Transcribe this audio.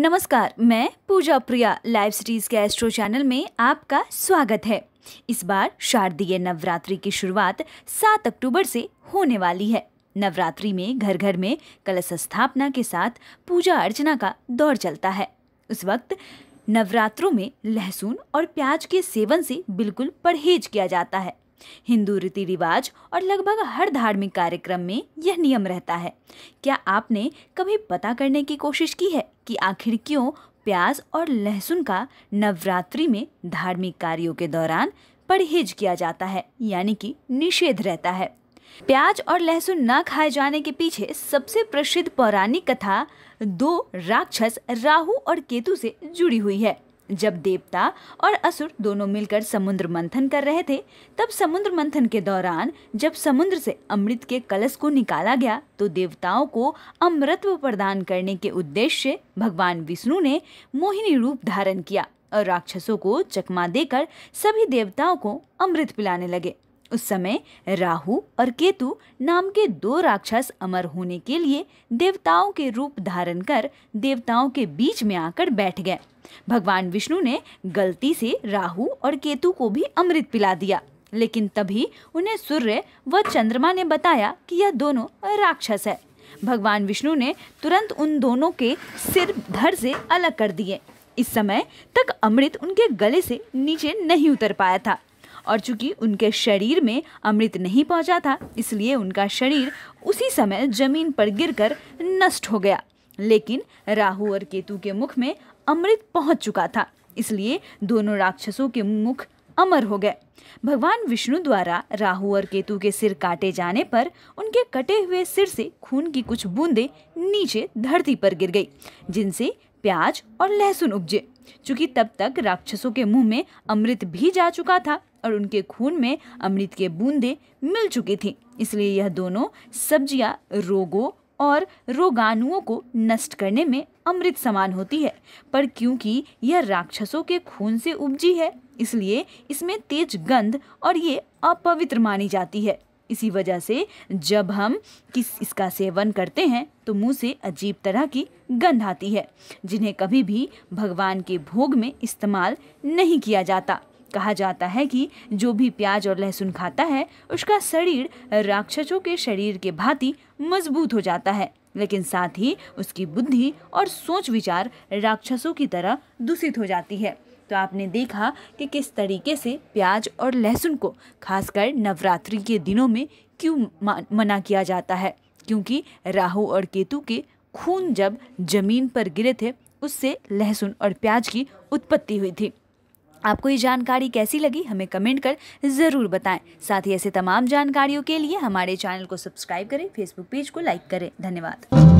नमस्कार, मैं पूजा प्रिया live cities के एस्ट्रो चैनल में आपका स्वागत है। इस बार शारदीय नवरात्रि की शुरुआत 7 अक्टूबर से होने वाली है। नवरात्रि में घर घर में कलश स्थापना के साथ पूजा अर्चना का दौर चलता है। उस वक्त नवरात्रों में लहसुन और प्याज के सेवन से बिल्कुल परहेज किया जाता है। हिंदू रीति रिवाज और लगभग हर धार्मिक कार्यक्रम में यह नियम रहता है। क्या आपने कभी पता करने की कोशिश की है कि आखिर क्यों प्याज और लहसुन का नवरात्रि में धार्मिक कार्यों के दौरान परहेज किया जाता है, यानी कि निषेध रहता है? प्याज और लहसुन न खाए जाने के पीछे सबसे प्रसिद्ध पौराणिक कथा 2 राक्षस राहु और केतु से जुड़ी हुई है। जब देवता और असुर दोनों मिलकर समुद्र मंथन कर रहे थे, तब समुद्र मंथन के दौरान जब समुद्र से अमृत के कलश को निकाला गया तो देवताओं को अमृतत्व प्रदान करने के उद्देश्य से भगवान विष्णु ने मोहिनी रूप धारण किया और राक्षसों को चकमा देकर सभी देवताओं को अमृत पिलाने लगे। उस समय राहु और केतु नाम के 2 राक्षस अमर होने के लिए देवताओं के रूप धारण कर देवताओं के बीच में आकर बैठ गए। भगवान विष्णु ने गलती से राहु और केतु को भी अमृत पिला दिया, लेकिन तभी उन्हें सूर्य व चंद्रमा ने बताया कि यह दोनों राक्षस है। भगवान विष्णु ने तुरंत उन दोनों के सिर धड़ से अलग कर दिए। इस समय तक अमृत उनके गले से नीचे नहीं उतर पाया था और चूंकि उनके शरीर में अमृत नहीं पहुंचा था, इसलिए उनका शरीर उसी समय जमीन पर गिरकर नष्ट हो गया। लेकिन राहु और केतु के मुख में अमृत पहुंच चुका था, इसलिए दोनों राक्षसों के मुख अमर हो गए। भगवान विष्णु द्वारा राहु और केतु के सिर काटे जाने पर उनके कटे हुए सिर से खून की कुछ बूंदें नीचे धरती पर गिर गई, जिनसे प्याज और लहसुन उपजे। चूंकि तब तक राक्षसों के मुंह में अमृत भी जा चुका था और उनके खून में अमृत के बूंदें मिल चुकी थी, इसलिए यह दोनों सब्जियां रोगों और रोगाणुओं को नष्ट करने में अमृत समान होती है। पर क्योंकि यह राक्षसों के खून से उपजी है, इसलिए इसमें तेज गंध और ये अपवित्र मानी जाती है। इसी वजह से जब हम इसका सेवन करते हैं तो मुंह से अजीब तरह की गंध आती है, जिन्हें कभी भी भगवान के भोग में इस्तेमाल नहीं किया जाता। कहा जाता है कि जो भी प्याज और लहसुन खाता है उसका शरीर राक्षसों के शरीर के भांति मजबूत हो जाता है, लेकिन साथ ही उसकी बुद्धि और सोच विचार राक्षसों की तरह दूषित हो जाती है। तो आपने देखा कि किस तरीके से प्याज और लहसुन को खासकर नवरात्रि के दिनों में क्यों मना किया जाता है, क्योंकि राहु और केतु के खून जब जमीन पर गिरे थे उससे लहसुन और प्याज की उत्पत्ति हुई थी। आपको ये जानकारी कैसी लगी हमें कमेंट कर ज़रूर बताएं। साथ ही ऐसे तमाम जानकारियों के लिए हमारे चैनल को सब्सक्राइब करें, फेसबुक पेज को लाइक करें। धन्यवाद।